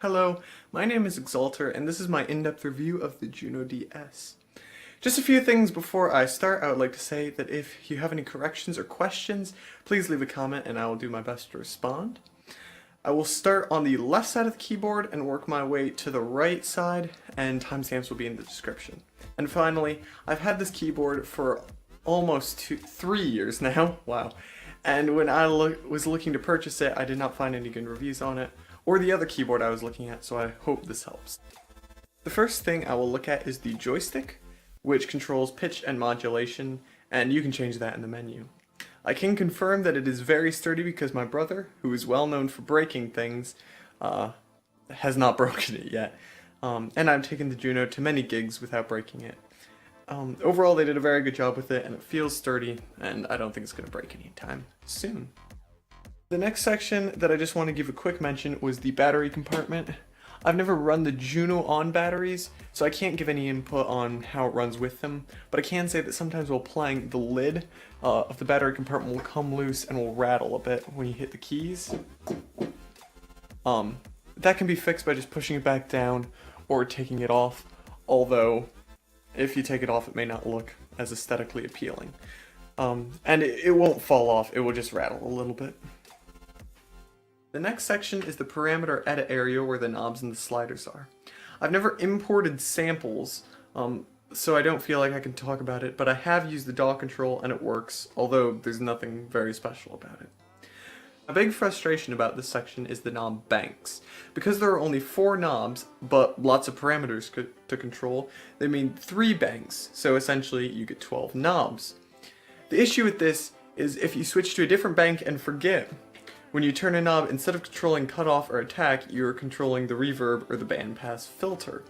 Hello, my name is Exalter, and this is my in-depth review of the Juno DS. Just a few things before I start. I would like to say that if you have any corrections or questions, please leave a comment and I will do my best to respond. I will start on the left side of the keyboard and work my way to the right side, and timestamps will be in the description. And finally, I've had this keyboard for almost 3 years now, wow, and when I was looking to purchase it, I did not find any good reviews on it, or the other keyboard I was looking at, so I hope this helps. The first thing I will look at is the joystick, which controls pitch and modulation, and you can change that in the menu. I can confirm that it is very sturdy because my brother, who is well known for breaking things, has not broken it yet. And I've taken the Juno to many gigs without breaking it. Overall, they did a very good job with it, and it feels sturdy, and I don't think it's going to break anytime soon. The next section that I just want to give a quick mention was the battery compartment. I've never run the Juno on batteries, so I can't give any input on how it runs with them, but I can say that sometimes while playing, the lid of the battery compartment will come loose and will rattle a bit when you hit the keys. That can be fixed by just pushing it back down or taking it off, although if you take it off it may not look as aesthetically appealing. And it won't fall off, it will just rattle a little bit. The next section is the parameter edit area where the knobs and the sliders are. I've never imported samples, so I don't feel like I can talk about it, but I have used the DAW control and it works, although there's nothing very special about it. A big frustration about this section is the knob banks. Because there are only 4 knobs, but lots of parameters to control, they mean 3 banks, so essentially you get 12 knobs. The issue with this is if you switch to a different bank and forget, when you turn a knob, instead of controlling cutoff or attack, you're controlling the reverb or the bandpass filter.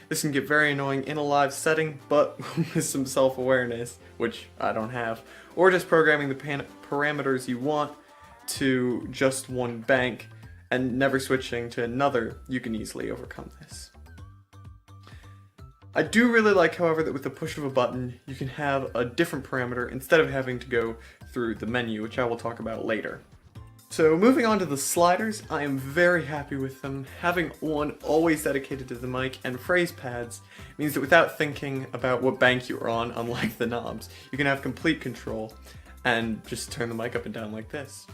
This can get very annoying in a live setting, but with some self-awareness, which I don't have, or just programming the parameters you want to just one bank and never switching to another, you can easily overcome this. I do really like, however, that with the push of a button, you can have a different parameter instead of having to go through the menu, which I will talk about later. So moving on to the sliders, I am very happy with them. Having one always dedicated to the mic and phrase pads means that without thinking about what bank you are on, unlike the knobs, you can have complete control and just turn the mic up and down like this.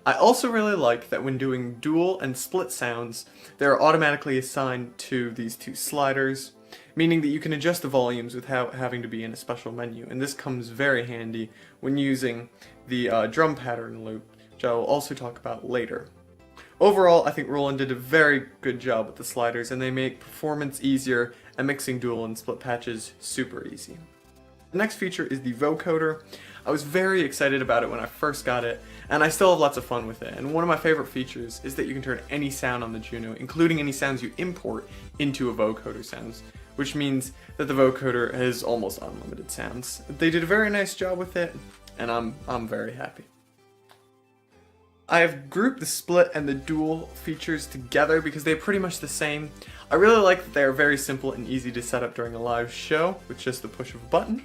I also really like that when doing dual and split sounds, they are automatically assigned to these 2 sliders, meaning that you can adjust the volumes without having to be in a special menu, and this comes very handy when using the drum pattern loop, which I will also talk about later. Overall, I think Roland did a very good job with the sliders, and they make performance easier and mixing dual and split patches super easy. The next feature is the vocoder. I was very excited about it when I first got it, and I still have lots of fun with it. And one of my favorite features is that you can turn any sound on the Juno, including any sounds you import, into a vocoder sounds, which means that the vocoder has almost unlimited sounds. They did a very nice job with it, and I'm very happy. I have grouped the split and the dual features together because they're pretty much the same. I really like that they are very simple and easy to set up during a live show with just the push of a button.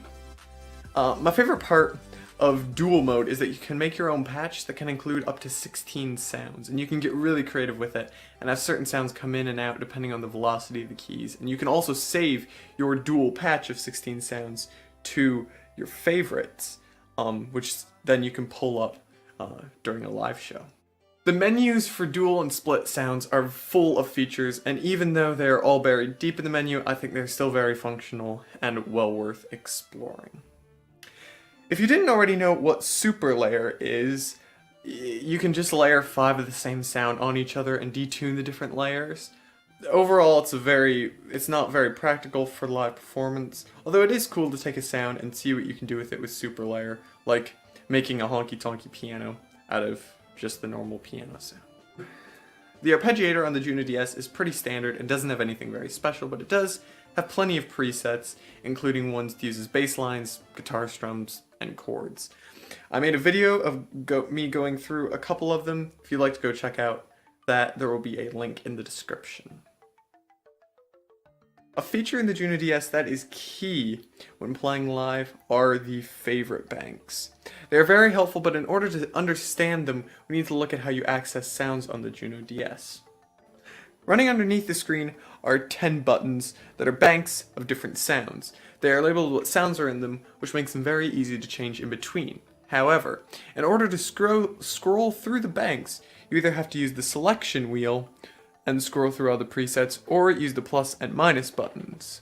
My favorite part of dual mode is that you can make your own patch that can include up to 16 sounds, and you can get really creative with it and have certain sounds come in and out depending on the velocity of the keys. And you can also save your dual patch of 16 sounds to your favorites, which then you can pull up during a live show. The menus for dual and split sounds are full of features, and even though they are all buried deep in the menu, I think they're still very functional and well worth exploring. If you didn't already know what super layer is, you can just layer 5 of the same sound on each other and detune the different layers. Overall, it's not very practical for live performance, although it is cool to take a sound and see what you can do with it with super layer, like making a honky-tonky piano out of just the normal piano sound. The arpeggiator on the Juno DS is pretty standard and doesn't have anything very special, but it does have plenty of presets, including ones that uses bass lines, guitar strums, and chords. I made a video of me going through a couple of them. If you'd like to go check out that, there will be a link in the description. A feature in the Juno DS that is key when playing live are the favorite banks. They are very helpful, but in order to understand them, we need to look at how you access sounds on the Juno DS. Running underneath the screen are 10 buttons that are banks of different sounds. They are labeled what sounds are in them, which makes them very easy to change in between. However, in order to scroll through the banks, you either have to use the selection wheel and scroll through all the presets, or use the plus and minus buttons.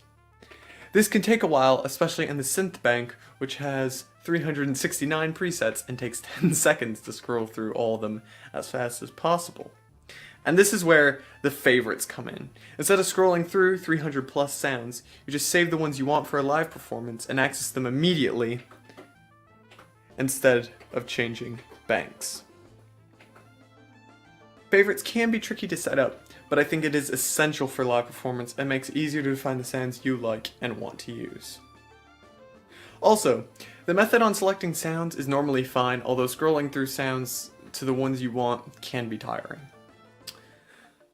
This can take a while, especially in the synth bank, which has 369 presets and takes 10 seconds to scroll through all of them as fast as possible. And this is where the favorites come in. Instead of scrolling through 300 plus sounds, you just save the ones you want for a live performance and access them immediately instead of changing banks. Favorites can be tricky to set up, but I think it is essential for live performance and makes it easier to find the sounds you like and want to use. Also, the method on selecting sounds is normally fine, although scrolling through sounds to the ones you want can be tiring.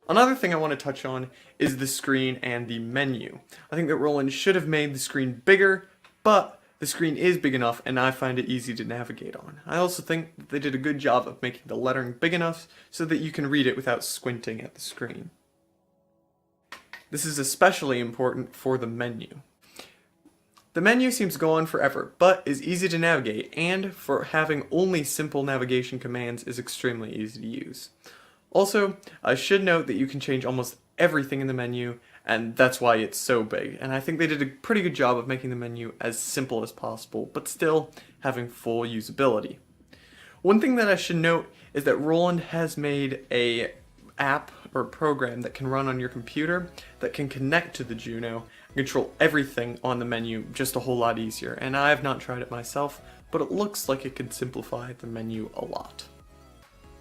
Another thing I want to touch on is the screen and the menu. I think that Roland should have made the screen bigger, but the screen is big enough and I find it easy to navigate on. I also think that they did a good job of making the lettering big enough so that you can read it without squinting at the screen. This is especially important for the menu. The menu seems to go on forever, but is easy to navigate, and for having only simple navigation commands is extremely easy to use. Also, I should note that you can change almost everything in the menu, and that's why it's so big, and I think they did a pretty good job of making the menu as simple as possible, but still having full usability. One thing that I should note is that Roland has made a app or program that can run on your computer that can connect to the Juno and control everything on the menu just a whole lot easier, and I have not tried it myself, but it looks like it can simplify the menu a lot.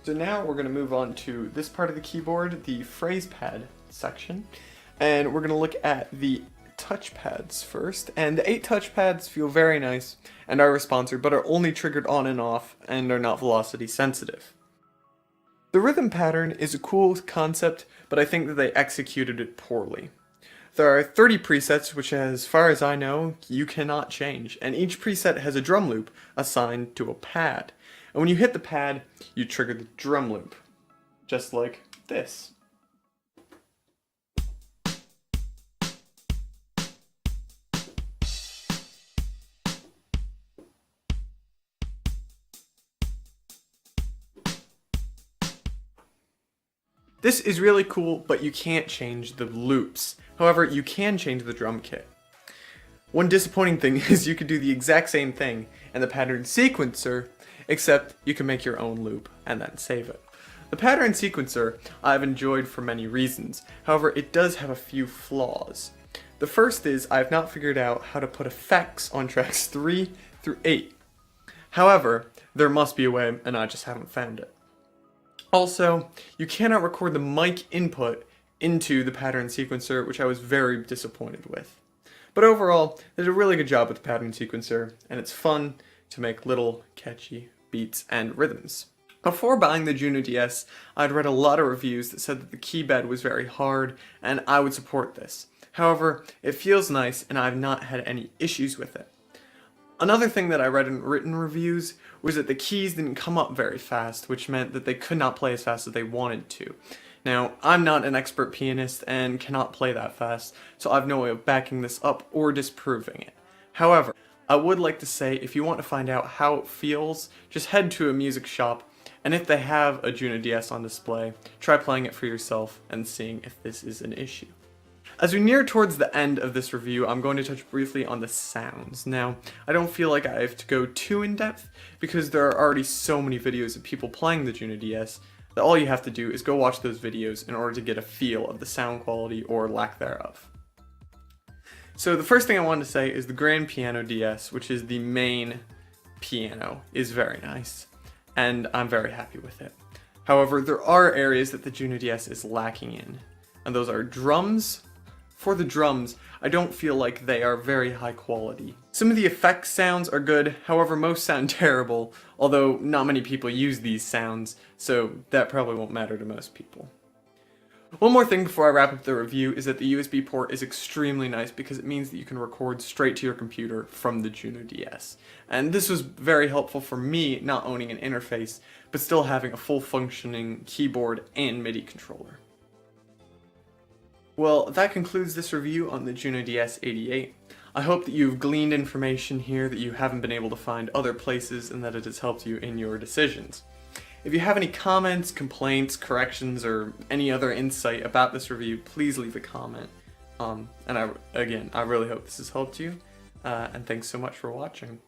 So now we're going to move on to this part of the keyboard, the phrase pad section, and we're going to look at the touchpads first. And the 8 touchpads feel very nice and are responsive, but are only triggered on and off and are not velocity sensitive. The rhythm pattern is a cool concept, but I think that they executed it poorly. There are 30 presets, which as far as I know, you cannot change, and each preset has a drum loop assigned to a pad. And when you hit the pad, you trigger the drum loop, just like this. This is really cool, but you can't change the loops. However, you can change the drum kit. One disappointing thing is you could do the exact same thing in the pattern sequencer, except you can make your own loop and then save it. The pattern sequencer I've enjoyed for many reasons, however it does have a few flaws. The first is I have not figured out how to put effects on tracks 3 through 8. However, there must be a way and I just haven't found it. Also, you cannot record the mic input into the pattern sequencer, which I was very disappointed with. But overall, they did a really good job with the pattern sequencer, and it's fun to make little catchy beats and rhythms. Before buying the Juno DS, I'd read a lot of reviews that said that the keybed was very hard, and I would support this. However, it feels nice, and I've not had any issues with it. Another thing that I read in written reviews was that the keys didn't come up very fast, which meant that they could not play as fast as they wanted to. Now, I'm not an expert pianist and cannot play that fast, so I have no way of backing this up or disproving it. However, I would like to say if you want to find out how it feels, just head to a music shop, and if they have a Juno DS on display, try playing it for yourself and seeing if this is an issue. As we near towards the end of this review, I'm going to touch briefly on the sounds. Now, I don't feel like I have to go too in-depth, because there are already so many videos of people playing the Juno DS, that all you have to do is go watch those videos in order to get a feel of the sound quality or lack thereof. So the first thing I wanted to say is the Grand Piano DS, which is the main piano, is very nice, and I'm very happy with it. However, there are areas that the Juno DS is lacking in, and those are drums. For the drums, I don't feel like they are very high quality. Some of the effects sounds are good, however most sound terrible, although not many people use these sounds, so that probably won't matter to most people. One more thing before I wrap up the review is that the USB port is extremely nice because it means that you can record straight to your computer from the Juno DS. And this was very helpful for me not owning an interface, but still having a full functioning keyboard and MIDI controller. Well, that concludes this review on the Juno DS 88. I hope that you've gleaned information here that you haven't been able to find other places and that it has helped you in your decisions. If you have any comments, complaints, corrections, or any other insight about this review, please leave a comment. And I really hope this has helped you, and thanks so much for watching.